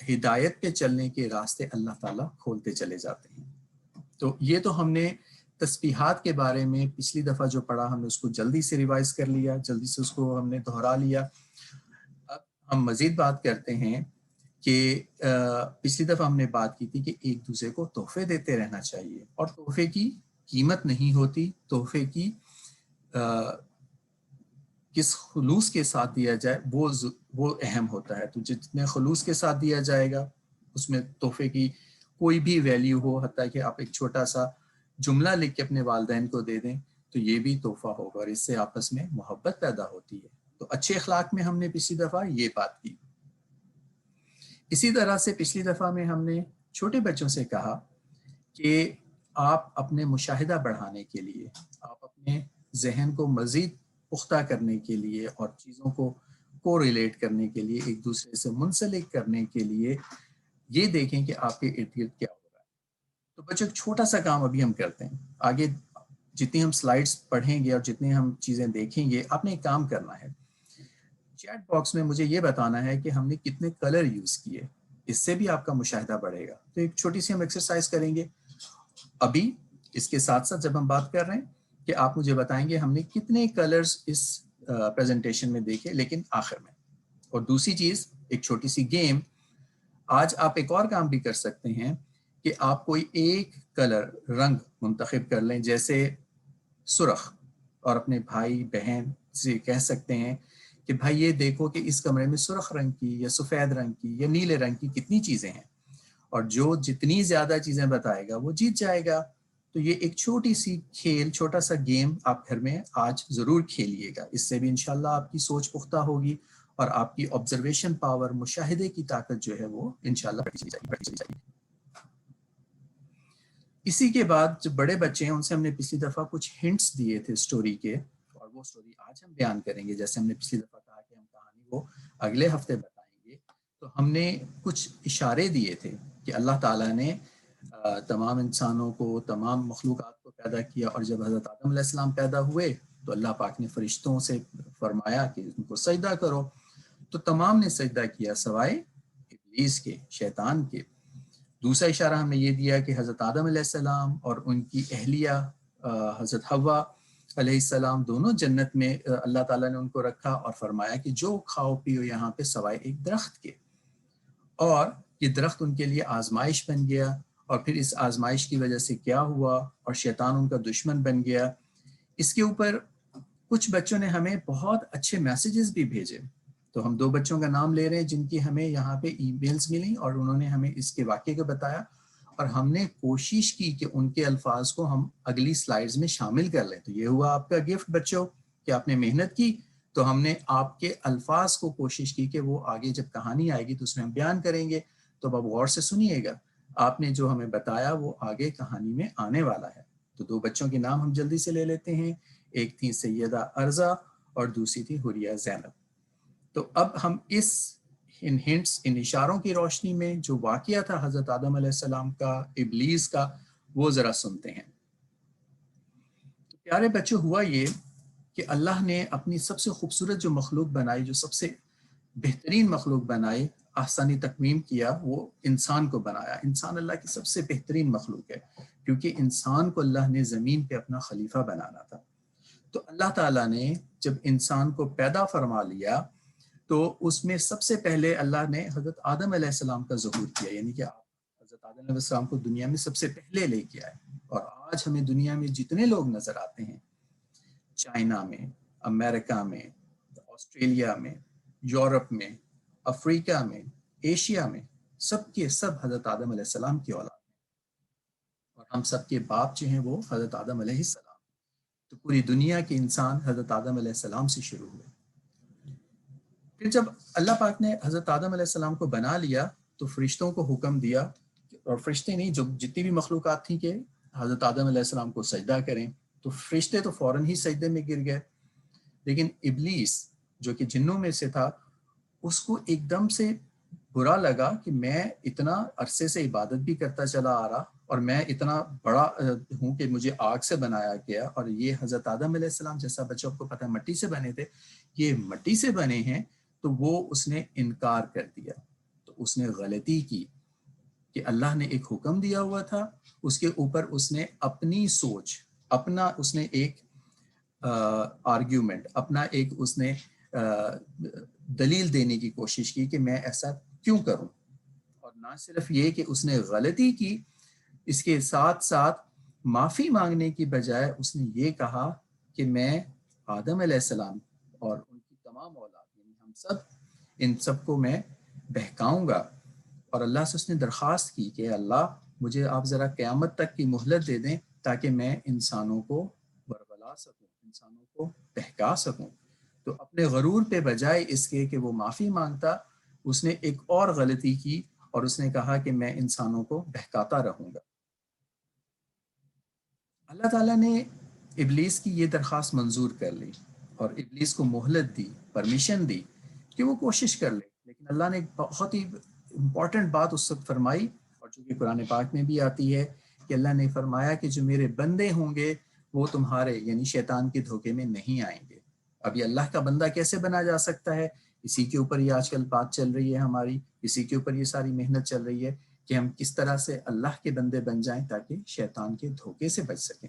ہدایت پہ چلنے کے راستے اللہ تعالیٰ کھولتے چلے جاتے ہیں. تو یہ تو ہم نے تسبیحات کے بارے میں پچھلی دفعہ جو پڑھا ہم نے اس کو جلدی سے ریوائز کر لیا، جلدی سے اس کو ہم نے دہرا لیا. اب ہم مزید بات کرتے ہیں کہ پچھلی دفعہ ہم نے بات کی تھی کہ ایک دوسرے کو تحفے دیتے رہنا چاہیے، اور تحفے کی قیمت نہیں ہوتی، تحفے کی کس خلوص کے ساتھ دیا جائے وہ اہم ہوتا ہے. تو جتنے خلوص کے ساتھ دیا جائے گا اس میں تحفے کی کوئی بھی ویلیو ہو، حتیٰ کہ آپ ایک چھوٹا سا جملہ لکھ کے اپنے والدین کو دے دیں تو یہ بھی تحفہ ہوگا، اور اس سے آپس میں محبت پیدا ہوتی ہے. تو اچھے اخلاق میں ہم نے پچھلی دفعہ یہ بات کی. اسی طرح سے پچھلی دفعہ میں ہم نے چھوٹے بچوں سے کہا کہ آپ اپنے مشاہدہ بڑھانے کے لیے، آپ اپنے ذہن کو مزید پختہ کرنے کے لیے اور چیزوں کو ریلیٹ کرنے کے لیے، ایک دوسرے سے منسلک کرنے کے لیے یہ دیکھیں کہ آپ کے ارد گرد کیا ہو رہا ہے. تو بچوں ایک چھوٹا سا کام ابھی ہم کرتے ہیں. آگے جتنی ہم سلائیڈز پڑھیں گے اور جتنی ہم چیزیں دیکھیں گے، آپ نے ایک کام کرنا ہے. چیٹ باکس میں مجھے یہ بتانا ہے کہ ہم نے کتنے کلر یوز کیے، اس سے بھی آپ کا مشاہدہ بڑھے گا. تو ایک چھوٹی سی ہم ایکسرسائز کریں گے ابھی اس کے ساتھ ساتھ جب ہم بات کر رہے ہیں کہ آپ مجھے بتائیں گے ہم نے کتنے کلرز اس پریزنٹیشن میں دیکھے لیکن آخر میں. اور دوسری چیز ایک چھوٹی سی گیم، آج آپ ایک اور کام بھی کر سکتے ہیں کہ آپ کوئی ایک کلر رنگ منتخب کر لیں، جیسے سرخ، اور اپنے بھائی بہن سے کہہ سکتے ہیں کہ بھائی یہ دیکھو کہ اس کمرے میں سرخ رنگ کی یا سفید رنگ کی یا نیلے رنگ کی کتنی چیزیں ہیں، اور جو جتنی زیادہ چیزیں بتائے گا وہ جیت جائے گا. تو یہ ایک چھوٹی سی کھیل، چھوٹا سا گیم آپ گھر میں آج ضرور کھیلیے گا. اس سے بھی انشاءاللہ آپ کی سوچ پختہ ہوگی اور آپ کی آبزرویشن پاور، مشاہدے کی طاقت جو ہے وہ انشاءاللہ بڑھتی چلی جائے گی. اسی کے بعد جو بڑے بچے ہیں ان سے ہم نے پچھلی دفعہ کچھ ہنٹس دیے تھے اسٹوری کے، اور وہ اسٹوری آج ہم بیان کریں گے. جیسے ہم نے پچھلی دفعہ کہا کہ ہم کہانی وہ اگلے ہفتے بتائیں گے، تو ہم نے کچھ اشارے دیے تھے کہ اللہ تعالیٰ نے تمام انسانوں کو، تمام مخلوقات کو پیدا کیا، اور جب حضرت آدم علیہ السلام پیدا ہوئے تو اللہ پاک نے فرشتوں سے فرمایا کہ ان کو سجدہ کرو. تو تمام نے سجدہ کیا سوائے ابلیس کے، شیطان کے. دوسرا اشارہ ہمیں یہ دیا کہ حضرت آدم علیہ السلام اور ان کی اہلیہ حضرت حوا علیہ السلام دونوں جنت میں اللہ تعالیٰ نے ان کو رکھا، اور فرمایا کہ جو کھاؤ پیو یہاں پہ سوائے ایک درخت کے. اور یہ درخت ان کے لیے آزمائش بن گیا، اور پھر اس آزمائش کی وجہ سے کیا ہوا، اور شیطان ان کا دشمن بن گیا. اس کے اوپر کچھ بچوں نے ہمیں بہت اچھے میسیجز بھی بھیجے. تو ہم 2 بچوں کا نام لے رہے ہیں جن کی ہمیں یہاں پہ ای میلز ملی، اور انہوں نے ہمیں اس کے واقعے کو بتایا، اور ہم نے کوشش کی کہ ان کے الفاظ کو ہم اگلی سلائیڈز میں شامل کر لیں. تو یہ ہوا آپ کا گفٹ بچوں کہ آپ نے محنت کی، تو ہم نے آپ کے الفاظ کو کوشش کی کہ وہ آگے جب کہانی آئے گی تو اس میں ہم بیان کریں گے. تو اب غور سے سنیے گا، آپ نے جو ہمیں بتایا وہ آگے کہانی میں آنے والا ہے. تو 2 بچوں کے نام ہم جلدی سے لے لیتے ہیں. ایک تھی سیدہ ارزا اور دوسری تھی حریہ زینب. تو اب ہم ان ہنٹس، ان اشاروں کی روشنی میں جو واقعہ تھا حضرت آدم علیہ السلام کا، ابلیس کا، وہ ذرا سنتے ہیں. تو پیارے بچوں، ہوا یہ کہ اللہ نے اپنی سب سے خوبصورت جو مخلوق بنائی، جو سب سے بہترین مخلوق بنائی، احسانی تکمیم کیا، وہ انسان کو بنایا. انسان اللہ کی سب سے بہترین مخلوق ہے، کیونکہ انسان کو اللہ نے زمین پہ اپنا خلیفہ بنانا تھا. تو اللہ تعالیٰ نے جب انسان کو پیدا فرما لیا تو اس میں سب سے پہلے اللہ نے حضرت آدم علیہ السلام کا ظہور کیا، یعنی کہ حضرت آدم علیہ السلام کو دنیا میں سب سے پہلے لے کے آئے. اور آج ہمیں دنیا میں جتنے لوگ نظر آتے ہیں، چائنا میں، امریکہ میں، آسٹریلیا میں، یورپ میں، افریقہ میں، ایشیا میں، سب کے سب حضرت آدم علیہ السلام کی اولاد ہیں. اور ہم سب کے باپ جو ہیں وہ حضرت آدم علیہ السلام. تو پوری دنیا کے انسان حضرت آدم علیہ السلام سے شروع ہوئے. پھر جب اللہ پاک نے حضرت آدم علیہ السلام کو بنا لیا تو فرشتوں کو حکم دیا، اور فرشتے نہیں، جو جتنی بھی مخلوقات تھیں، کہ حضرت آدم علیہ السلام کو سجدہ کریں. تو فرشتے تو فوراً ہی سجدے میں گر گئے، لیکن ابلیس جو کہ جنوں میں سے تھا، اس کو ایک دم سے برا لگا کہ میں اتنا عرصے سے عبادت بھی کرتا چلا آ رہا، اور میں اتنا بڑا ہوں کہ مجھے آگ سے بنایا گیا، اور یہ حضرت آدم علیہ السلام جیسا بچوں کو پتہ مٹی سے بنے تھے، یہ مٹی سے بنے ہیں. تو وہ اس نے انکار کر دیا. تو اس نے غلطی کی کہ اللہ نے ایک حکم دیا ہوا تھا، اس کے اوپر اس نے اپنی سوچ، اپنا اس نے ایک آرگیومنٹ، اپنا ایک اس نے دلیل دینے کی کوشش کی کہ میں ایسا کیوں کروں. اور نہ صرف یہ کہ اس نے غلطی کی، اس کے ساتھ ساتھ معافی مانگنے کی بجائے اس نے یہ کہا کہ میں آدم علیہ السلام اور ان کی تمام اولاد، یعنی ہم سب، ان سب کو میں بہکاؤں گا. اور اللہ سے اس نے درخواست کی کہ اللہ مجھے آپ ذرا قیامت تک کی مہلت دے دیں تاکہ میں انسانوں کو ورگلا سکوں، انسانوں کو بہکا سکوں. تو اپنے غرور پہ بجائے اس کے کہ وہ معافی مانگتا، اس نے ایک اور غلطی کی اور اس نے کہا کہ میں انسانوں کو بہکاتا رہوں گا. اللہ تعالیٰ نے ابلیس کی یہ درخواست منظور کر لی اور ابلیس کو مہلت دی، پرمیشن دی کہ وہ کوشش کر لے. لیکن اللہ نے ایک بہت ہی امپورٹنٹ بات اس وقت فرمائی، اور جو کہ قرآن پاک میں بھی آتی ہے، کہ اللہ نے فرمایا کہ جو میرے بندے ہوں گے وہ تمہارے یعنی شیطان کے دھوکے میں نہیں آئیں گے. اب یہ اللہ کا بندہ کیسے بنا جا سکتا ہے؟ اسی کے اوپر یہ آج کل بات چل رہی ہے ہماری، اسی کے اوپر یہ ساری محنت چل رہی ہے کہ ہم کس طرح سے اللہ کے بندے بن جائیں تاکہ شیطان کے دھوکے سے بچ سکیں.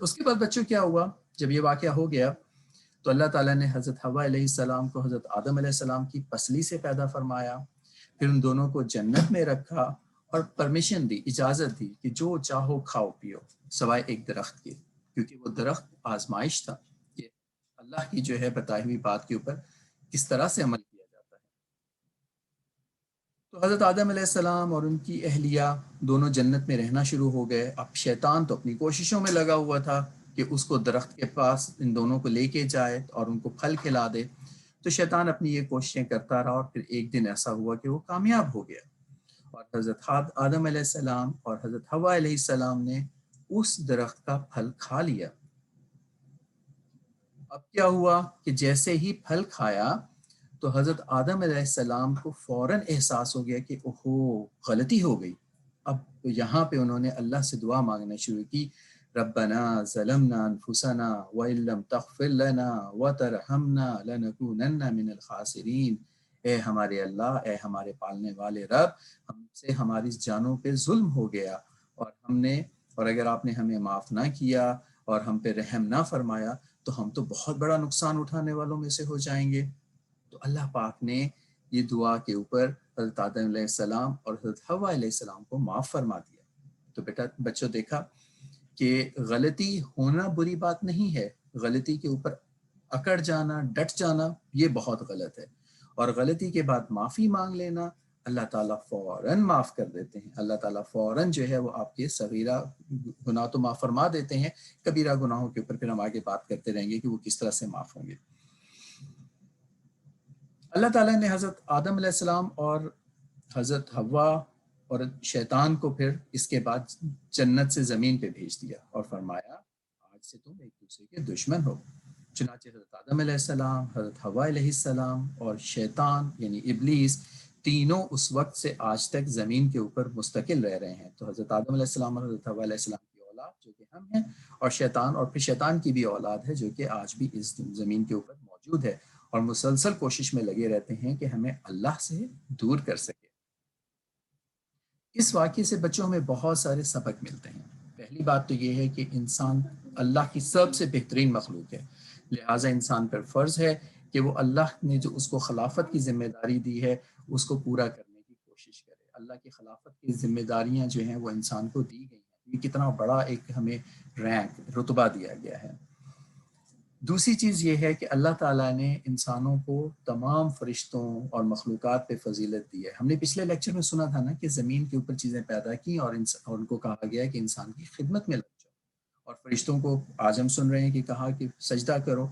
اس کے بعد بچوں کیا ہوا؟ جب یہ واقعہ ہو گیا تو اللہ تعالیٰ نے حضرت حوا علیہ السلام کو حضرت آدم علیہ السلام کی پسلی سے پیدا فرمایا، پھر ان دونوں کو جنت میں رکھا اور پرمیشن دی، اجازت دی کہ جو چاہو کھاؤ پیو سوائے ایک درخت کے، کیونکہ وہ درخت آزمائش تھا کہ اللہ کی جو ہے بتائی ہوئی بات کے اوپر کس طرح سے عمل کیا جاتا ہے. تو حضرت آدم علیہ السلام اور ان کی اہلیہ دونوں جنت میں رہنا شروع ہو گئے. اب شیطان تو اپنی کوششوں میں لگا ہوا تھا کہ اس کو درخت کے پاس ان دونوں کو لے کے جائے اور ان کو پھل کھلا دے. تو شیطان اپنی یہ کوششیں کرتا رہا اور پھر ایک دن ایسا ہوا کہ وہ کامیاب ہو گیا اور حضرت آدم علیہ السلام اور حضرت حوا علیہ السلام نے اس درخت کا پھل کھا لیا. اب کیا ہوا کہ جیسے ہی پھل کھایا تو حضرت آدم علیہ السلام کو فوراً احساس ہو گیا کہ اوہو غلطی ہو گئی. اب یہاں پہ انہوں نے اللہ سے دعا مانگنا شروع کی، ربنا ظلمنا انفسنا وان لم تغفر لنا وترحمنا لنکونن من الخاسرین. اے ہمارے اللہ، اے ہمارے پالنے والے رب، ہم سے ہماری جانوں پہ ظلم ہو گیا اور اگر آپ نے ہمیں معاف نہ کیا اور ہم پہ رحم نہ فرمایا تو ہم تو بہت بڑا نقصان اٹھانے والوں میں سے ہو جائیں گے. تو اللہ پاک نے یہ دعا کے اوپر حضرت آدم علیہ السلام اور حضرت حوا علیہ السلام کو معاف فرما دیا. تو بیٹا بچوں دیکھا کہ غلطی ہونا بری بات نہیں ہے، غلطی کے اوپر اکڑ جانا، ڈٹ جانا، یہ بہت غلط ہے. اور غلطی کے بعد معافی مانگ لینا، اللہ تعالیٰ فوراً معاف کر دیتے ہیں. اللہ تعالیٰ فوراً جو ہے وہ آپ کے صغیرہ گناہ تو معاف فرما دیتے ہیں، کبیرہ گناہوں کے اوپر پھر ہم آگے بات کرتے رہیں گے کہ وہ کس طرح سے معاف ہوں گے. اللہ تعالیٰ نے حضرت آدم علیہ السلام اور حضرت حوا اور شیطان کو پھر اس کے بعد جنت سے زمین پہ بھیج دیا اور فرمایا آج سے تم ایک دوسرے کے دشمن ہو. چنانچہ حضرت آدم علیہ السلام، حضرت حوا علیہ السلام اور شیطان یعنی ابلیس تینوں اس وقت سے آج تک زمین کے اوپر مستقل رہ رہے ہیں. تو حضرت آدم علیہ السلام اور حضرت حوا علیہ السلام کی اولاد جو کہ ہم ہیں، اور شیطان اور پھر شیطان کی بھی اولاد ہے جو کہ آج بھی اس زمین کے اوپر موجود ہے اور مسلسل کوشش میں لگے رہتے ہیں کہ ہمیں اللہ سے دور کر سکے. اس واقعے سے بچوں ہمیں بہت سارے سبق ملتے ہیں. پہلی بات تو یہ ہے کہ انسان اللہ کی سب سے بہترین مخلوق ہے، لہٰذا انسان پر فرض ہے کہ وہ اللہ نے جو اس کو خلافت کی ذمہ داری دی ہے اس کو پورا کرنے کی کوشش کرے. اللہ کی خلافت کی ذمہ داریاں جو ہیں وہ انسان کو دی گئی ہیں. یہ کتنا بڑا ایک ہمیں رینک، رتبہ دیا گیا ہے. دوسری چیز یہ ہے کہ اللہ تعالیٰ نے انسانوں کو تمام فرشتوں اور مخلوقات پہ فضیلت دی ہے. ہم نے پچھلے لیکچر میں سنا تھا نا کہ زمین کے اوپر چیزیں پیدا کی اور ان کو کہا گیا کہ انسان کی خدمت میں لگ جاؤ، اور فرشتوں کو آج ہم سن رہے ہیں کہ کہا کہ سجدہ کرو.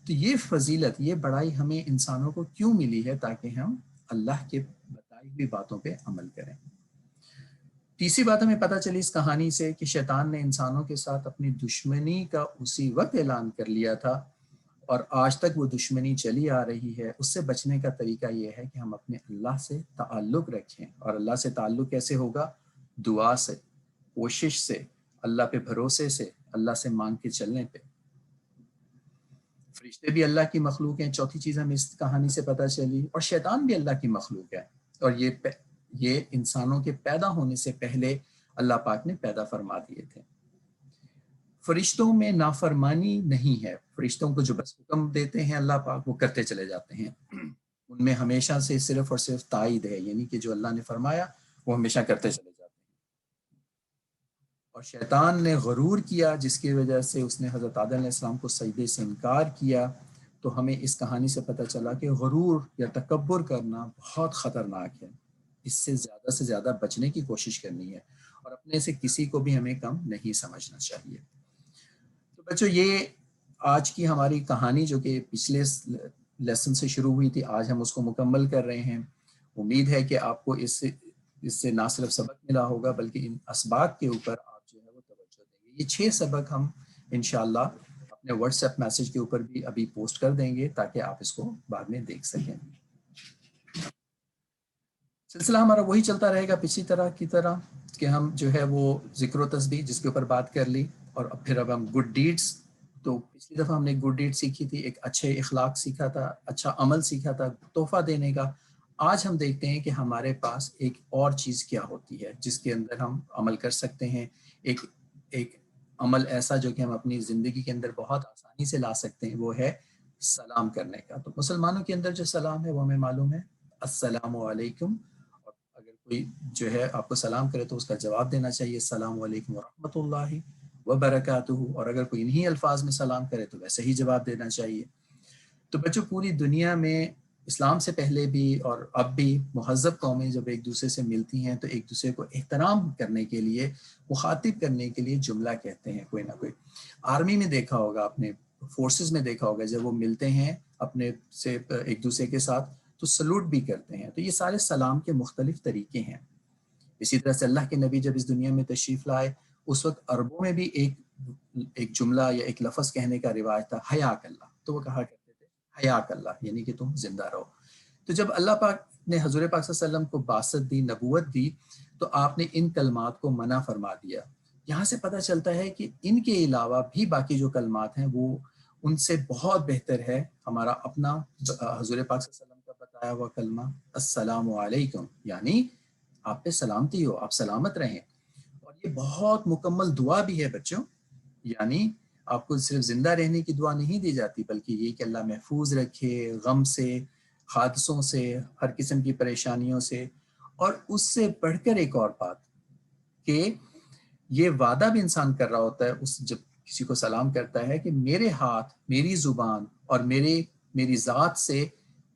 تو یہ فضیلت، یہ بڑائی ہمیں انسانوں کو کیوں ملی ہے؟ تاکہ ہم اللہ کے بتائی ہوئی باتوں پہ عمل کریں. تیسری بات ہمیں پتہ چلی اس کہانی سے کہ شیطان نے انسانوں کے ساتھ اپنی دشمنی کا اسی وقت اعلان کر لیا تھا اور آج تک وہ دشمنی چلی آ رہی ہے. اس سے بچنے کا طریقہ یہ ہے کہ ہم اپنے اللہ سے تعلق رکھیں. اور اللہ سے تعلق کیسے ہوگا؟ دعا سے، کوشش سے، اللہ پہ بھروسے سے، اللہ سے مانگ کے چلنے پہ. فرشتے بھی اللہ کی مخلوق ہیں، چوتھی چیز ہمیں اس کہانی سے پتہ چلی، اور شیطان بھی اللہ کی مخلوق ہے، اور یہ انسانوں کے پیدا ہونے سے پہلے اللہ پاک نے پیدا فرما دیے تھے۔ فرشتوں میں نافرمانی نہیں ہے، فرشتوں کو جو بس حکم دیتے ہیں اللہ پاک وہ کرتے چلے جاتے ہیں، ان میں ہمیشہ سے صرف اور صرف تائید ہے، یعنی کہ جو اللہ نے فرمایا وہ ہمیشہ کرتے چلے جاتے ہیں۔ اور شیطان نے غرور کیا جس کی وجہ سے اس نے حضرت آدم علیہ السلام کو سجدے سے انکار کیا، تو ہمیں اس کہانی سے پتہ چلا کہ غرور یا تکبر کرنا بہت خطرناک ہے، اس سے زیادہ بچنے کی کوشش کرنی ہے، اور اپنے سے کسی کو بھی ہمیں کم نہیں سمجھنا چاہیے۔ تو بچوں یہ آج کی ہماری کہانی جو کہ پچھلے لیسن سے شروع ہوئی تھی، آج ہم اس کو مکمل کر رہے ہیں۔ امید ہے کہ آپ کو اس سے نہ صرف سبق ملا ہوگا بلکہ ان اسباق کے اوپر آپ جو ہے وہ توجہ دیں گے۔ یہ 6 سبق ہم انشاءاللہ اپنے واٹس ایپ میسج کے اوپر بھی ابھی پوسٹ کر دیں گے تاکہ آپ اس کو بعد میں دیکھ سکیں۔ سلسلہ ہمارا وہی چلتا رہے گا پچھلی طرح کہ ہم جو ہے وہ ذکر و تسبیح جس کے اوپر بات کر لی، اور پھر اب ہم گڈ ڈیڈز، تو پچھلی دفعہ ہم نے گڈ ڈیڈ سیکھی تھی، ایک اچھے اخلاق سیکھا تھا، اچھا عمل سیکھا تھا، تحفہ دینے کا۔ آج ہم دیکھتے ہیں کہ ہمارے پاس ایک اور چیز کیا ہوتی ہے جس کے اندر ہم عمل کر سکتے ہیں، ایک عمل ایسا جو کہ ہم اپنی زندگی کے اندر بہت آسانی سے لا سکتے ہیں، وہ ہے سلام کرنے کا۔ تو مسلمانوں کے اندر جو سلام ہے وہ ہمیں معلوم ہے، السلام علیکم، اور اگر کوئی جو ہے آپ کو سلام کرے تو اس کا جواب دینا چاہیے السلام علیکم ورحمۃ اللہ وبرکاتہ، اور اگر کوئی انہی الفاظ میں سلام کرے تو ویسے ہی جواب دینا چاہیے۔ تو بچوں پوری دنیا میں اسلام سے پہلے بھی اور اب بھی مہذب قومیں جب ایک دوسرے سے ملتی ہیں تو ایک دوسرے کو احترام کرنے کے لیے، مخاطب کرنے کے لیے جملہ کہتے ہیں کوئی نہ کوئی۔ آرمی میں دیکھا ہوگا، اپنے فورسز میں دیکھا ہوگا، جب وہ ملتے ہیں اپنے سے ایک دوسرے کے ساتھ تو سلوٹ بھی کرتے ہیں۔ تو یہ سارے سلام کے مختلف طریقے ہیں۔ اسی طرح سے اللہ کے نبی جب اس دنیا میں تشریف لائے اس وقت عربوں میں بھی ایک جملہ یا ایک لفظ کہنے کا رواج تھا، حیاک اللہ، تو وہ کہا کرتے تھے حیاک اللہ، یعنی کہ تم زندہ رہو۔ تو جب اللہ پاک نے حضور پاک صلی اللہ علیہ وسلم کو باسط دی، نبوت دی، تو آپ نے ان کلمات کو منع فرما دیا۔ یہاں سے پتہ چلتا ہے کہ ان کے علاوہ بھی باقی جو کلمات ہیں وہ ان سے بہت بہتر ہے ہمارا اپنا حضور پاک صلی اللہ علیہ وسلم کا بتایا ہوا کلمہ السلام علیکم، یعنی آپ پہ سلامتی ہو، آپ سلامت رہیں۔ اور یہ بہت مکمل دعا بھی ہے بچوں، یعنی آپ کو صرف زندہ رہنے کی دعا نہیں دی جاتی بلکہ یہ کہ اللہ محفوظ رکھے غم سے، حادثوں سے، ہر قسم کی پریشانیوں سے۔ اور اس سے بڑھ کر ایک اور بات کہ یہ وعدہ بھی انسان کر رہا ہوتا ہے اس جب کسی کو سلام کرتا ہے کہ میرے ہاتھ، میری زبان اور میری ذات سے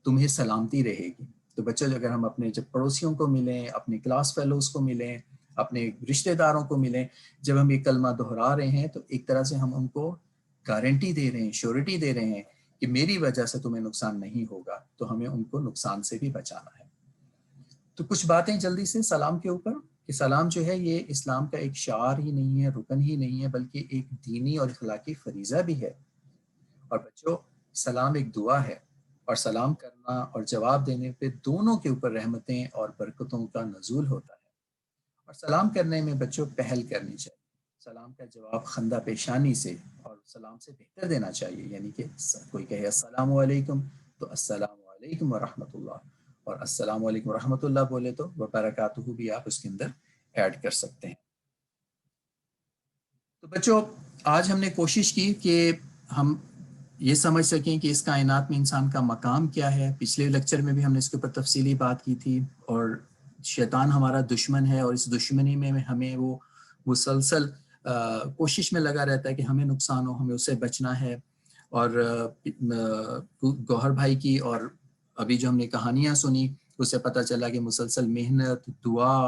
تمہیں سلامتی رہے گی۔ تو بچوں اگر ہم اپنے جب پڑوسیوں کو ملیں، اپنے کلاس فیلوز کو ملیں، اپنے رشتہ داروں کو ملیں، جب ہم یہ کلمہ دہرا رہے ہیں تو ایک طرح سے ہم ان کو گارنٹی دے رہے ہیں، شیورٹی دے رہے ہیں کہ میری وجہ سے تمہیں نقصان نہیں ہوگا، تو ہمیں ان کو نقصان سے بھی بچانا ہے۔ تو کچھ باتیں جلدی سے سلام کے اوپر، کہ سلام جو ہے یہ اسلام کا ایک شعار ہی نہیں ہے، رکن ہی نہیں ہے، بلکہ ایک دینی اور اخلاقی فریضہ بھی ہے۔ اور بچوں سلام ایک دعا ہے، اور سلام کرنا اور جواب دینے پہ دونوں کے اوپر رحمتیں اور برکتوں کا نزول ہوتا ہے۔ اور سلام کرنے میں بچوں پہل کرنی چاہیے، سلام کا جواب خندہ پیشانی سے اور سلام سے بہتر دینا چاہیے، یعنی کہ کوئی کہے السلام علیکم تو السلام علیکم ورحمۃ اللہ، اور السلام علیکم ورحمۃ اللہ بولے تو وبرکاتہ بھی آپ اس کے اندر ایڈ کر سکتے ہیں۔ تو بچوں آج ہم نے کوشش کی کہ ہم یہ سمجھ سکیں کہ اس کائنات میں انسان کا مقام کیا ہے۔ پچھلے لیکچر میں بھی ہم نے اس کے اوپر تفصیلی بات کی تھی، اور شیطان ہمارا دشمن ہے، اور اس دشمنی میں ہمیں وہ مسلسل کوشش میں لگا رہتا ہے کہ ہمیں نقصان ہو، ہمیں اس سے بچنا ہے۔ اور گوہر بھائی کی اور ابھی جو ہم نے کہانیاں سنی اس سے پتہ چلا کہ مسلسل محنت، دعا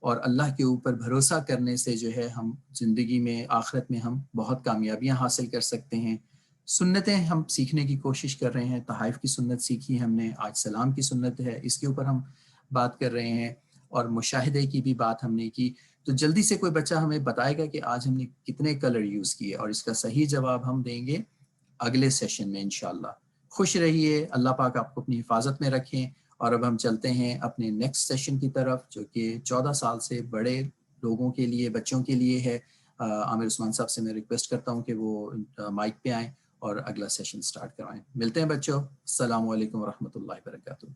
اور اللہ کے اوپر بھروسہ کرنے سے جو ہے ہم زندگی میں، آخرت میں ہم بہت کامیابیاں حاصل کر سکتے ہیں۔ سنتیں ہم سیکھنے کی کوشش کر رہے ہیں، تحائف کی سنت سیکھی ہم نے، آج سلام کی سنت ہے، اس کے اوپر ہم بات کر رہے ہیں، اور مشاہدے کی بھی بات ہم نے کی۔ تو جلدی سے کوئی بچہ ہمیں بتائے گا کہ آج ہم نے کتنے کلر یوز کیے، اور اس کا صحیح جواب ہم دیں گے اگلے سیشن میں انشاءاللہ۔ خوش رہیے، اللہ پاک آپ کو اپنی حفاظت میں رکھیں، اور اب ہم چلتے ہیں اپنے نیکسٹ سیشن کی طرف جو کہ 14 سال سے بڑے لوگوں کے لیے، بچوں کے لیے ہے۔ عامر عثمان صاحب سے میں ریکویسٹ کرتا ہوں کہ وہ مائک پہ آئیں اور اگلا سیشن سٹارٹ کروائیں. ملتے ہیں بچوں. السلام علیکم ورحمۃ اللہ وبرکاتہ.